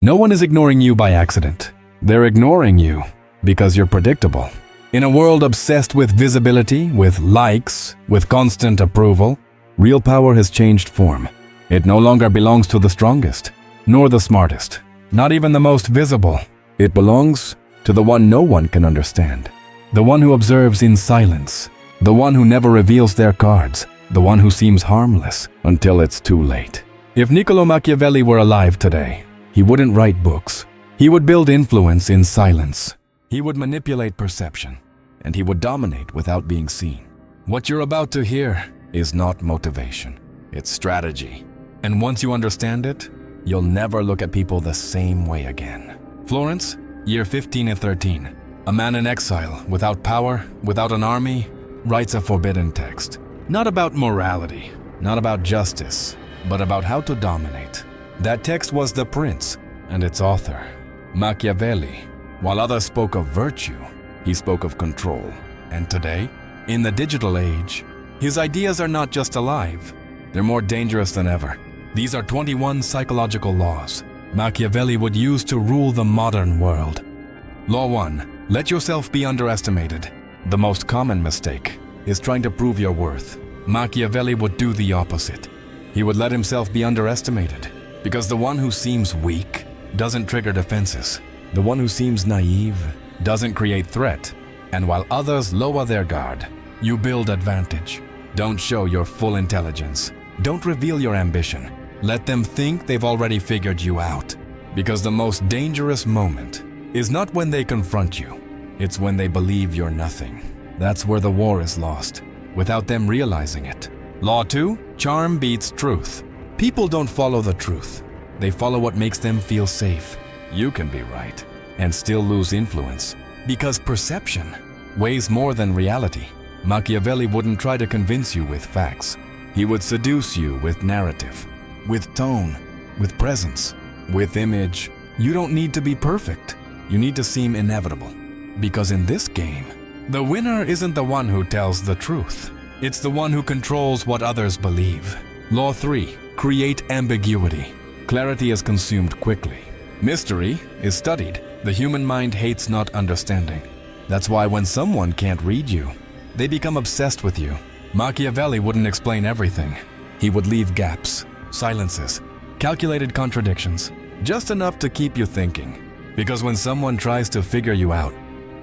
No one is ignoring you by accident. They're ignoring you because you're predictable. In a world obsessed with visibility, with likes, with constant approval, real power has changed form. It no longer belongs to the strongest, nor the smartest, not even the most visible. It belongs to the one no one can understand, the one who observes in silence, the one who never reveals their cards, the one who seems harmless until it's too late. If Niccolò Machiavelli were alive today, he wouldn't write books. He would build influence in silence. He would manipulate perception, and he would dominate without being seen. What you're about to hear is not motivation, it's strategy. And once you understand it, you'll never look at people the same way again. Florence, year 1513. A man in exile, without power, without an army, writes a forbidden text. Not about morality, not about justice, but about how to dominate. That text was The Prince, and its author, Machiavelli. While others spoke of virtue, he spoke of control. And today, in the digital age, his ideas are not just alive, they're more dangerous than ever. These are 21 psychological laws Machiavelli would use to rule the modern world. Law 1. Let yourself be underestimated. The most common mistake is trying to prove your worth. Machiavelli would do the opposite. He would let himself be underestimated, because the one who seems weak doesn't trigger defenses. The one who seems naive doesn't create threat. And while others lower their guard, you build advantage. Don't show your full intelligence. Don't reveal your ambition. Let them think they've already figured you out. Because the most dangerous moment is not when they confront you. It's when they believe you're nothing. That's where the war is lost, without them realizing it. Law 2. Charm beats truth. People don't follow the truth. They follow what makes them feel safe. You can be right and still lose influence, because perception weighs more than reality. Machiavelli wouldn't try to convince you with facts. He would seduce you with narrative, with tone, with presence, with image. You don't need to be perfect. You need to seem inevitable. Because in this game, the winner isn't the one who tells the truth. It's the one who controls what others believe. Law 3. Create ambiguity. Clarity is consumed quickly. Mystery is studied. The human mind hates not understanding. That's why when someone can't read you, they become obsessed with you. Machiavelli wouldn't explain everything. He would leave gaps, silences, calculated contradictions, just enough to keep you thinking. Because when someone tries to figure you out,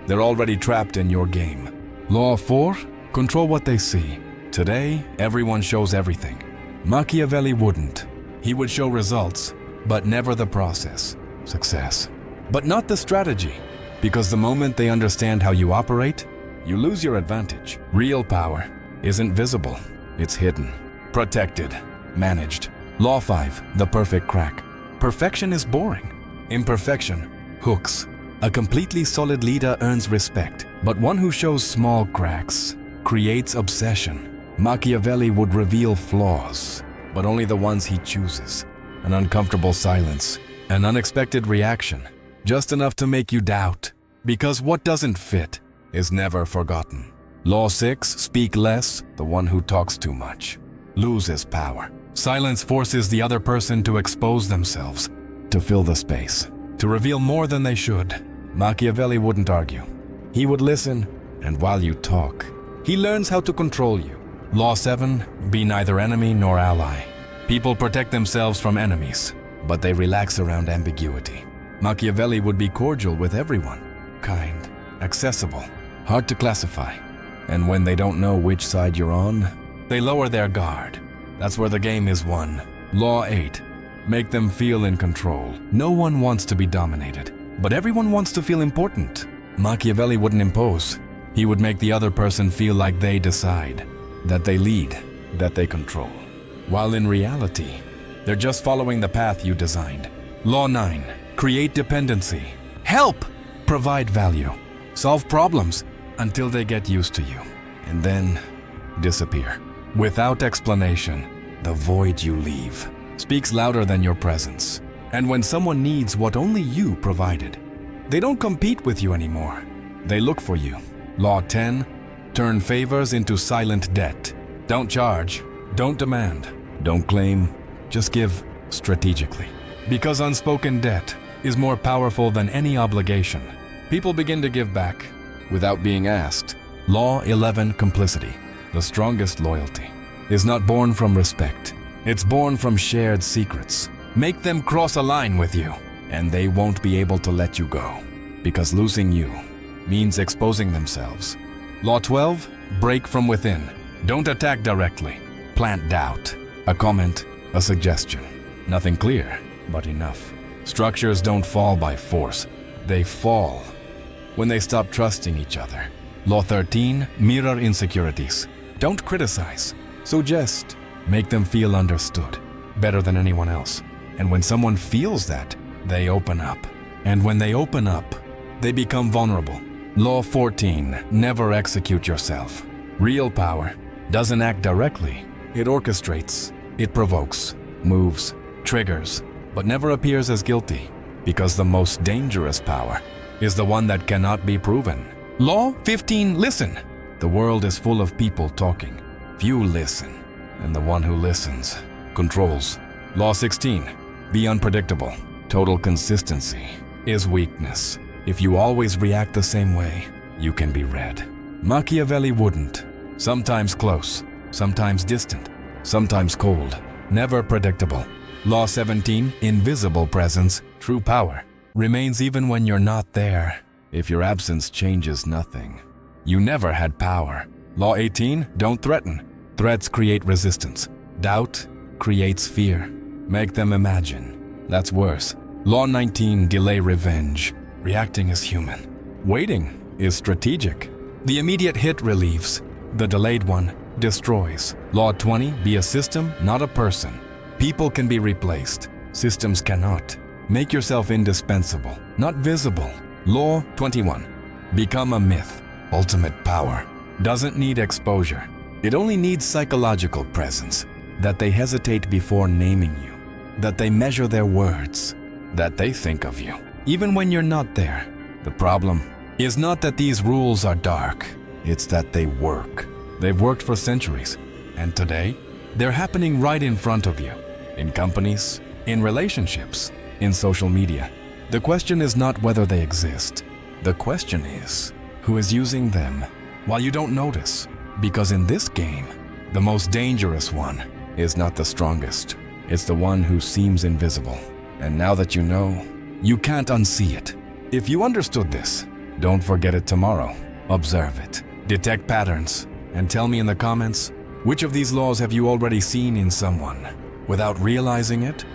they're already trapped in your game. Law 4. Control what they see. Today, everyone shows everything. Machiavelli wouldn't. He would show results, but never the process. Success. But not the strategy. Because the moment they understand how you operate, you lose your advantage. Real power isn't visible. It's hidden, protected, managed. Law 5. The perfect crack. Perfection is boring. Imperfection hooks. A completely solid leader earns respect, but one who shows small cracks creates obsession. Machiavelli would reveal flaws, but only the ones he chooses. An uncomfortable silence, an unexpected reaction, just enough to make you doubt, because what doesn't fit is never forgotten. Law 6. Speak less. The one who talks too much loses power. Silence forces the other person to expose themselves, to fill the space, to reveal more than they should. Machiavelli wouldn't argue. He would listen, and while you talk, he learns how to control you. Law 7. Be neither enemy nor ally. People protect themselves from enemies, but they relax around ambiguity. Machiavelli would be cordial with everyone, kind, accessible, hard to classify. And when they don't know which side you're on, they lower their guard. That's where the game is won. Law 8. Make them feel in control. No one wants to be dominated, but everyone wants to feel important. Machiavelli wouldn't impose. He would make the other person feel like they decide, that they lead, that they control. While in reality, they're just following the path you designed. Law 9. Create dependency. Help! Provide value. Solve problems until they get used to you, and then disappear. Without explanation, the void you leave speaks louder than your presence. And when someone needs what only you provided, they don't compete with you anymore. They look for you. Law 10. Turn favors into silent debt. Don't charge. Don't demand. Don't claim. Just give strategically. Because unspoken debt is more powerful than any obligation. People begin to give back without being asked. Law 11, complicity. The strongest loyalty is not born from respect. It's born from shared secrets. Make them cross a line with you, and they won't be able to let you go, because losing you means exposing themselves. Law 12, break from within. Don't attack directly. Plant doubt. A comment, a suggestion. Nothing clear, but enough. Structures don't fall by force. They fall when they stop trusting each other. Law 13, mirror insecurities. Don't criticize. Suggest. Make them feel understood, better than anyone else. And when someone feels that, they open up. And when they open up, they become vulnerable. Law 14, never execute yourself. Real power doesn't act directly. It orchestrates, it provokes, moves, triggers, but never appears as guilty, because the most dangerous power is the one that cannot be proven. Law 15, listen. The world is full of people talking. Few listen, and the one who listens controls. Law 16, be unpredictable. Total consistency is weakness. If you always react the same way, you can be read. Machiavelli wouldn't. Sometimes close, sometimes distant, sometimes cold, never predictable. Law 17, invisible presence, true power, remains even when you're not there. If your absence changes nothing, you never had power. Law 18, don't threaten. Threats create resistance. Doubt creates fear. Make them imagine. That's worse. Law 19, delay revenge. Reacting is human. Waiting is strategic. The immediate hit relieves. The delayed one destroys. Law 20, be a system, not a person. People can be replaced. Systems cannot. Make yourself indispensable, not visible. Law 21, become a myth. Ultimate power doesn't need exposure. It only needs psychological presence. That they hesitate before naming you. That they measure their words. That they think of you, even when you're not there. The problem is not that these rules are dark. It's that they work. They've worked for centuries. And today, they're happening right in front of you. In companies, in relationships, in social media. The question is not whether they exist. The question is, who is using them while you don't notice? Because in this game, the most dangerous one is not the strongest. It's the one who seems invisible. And now that you know, you can't unsee it. If you understood this, don't forget it tomorrow. Observe it. Detect patterns. And tell me in the comments, which of these laws have you already seen in someone without realizing it?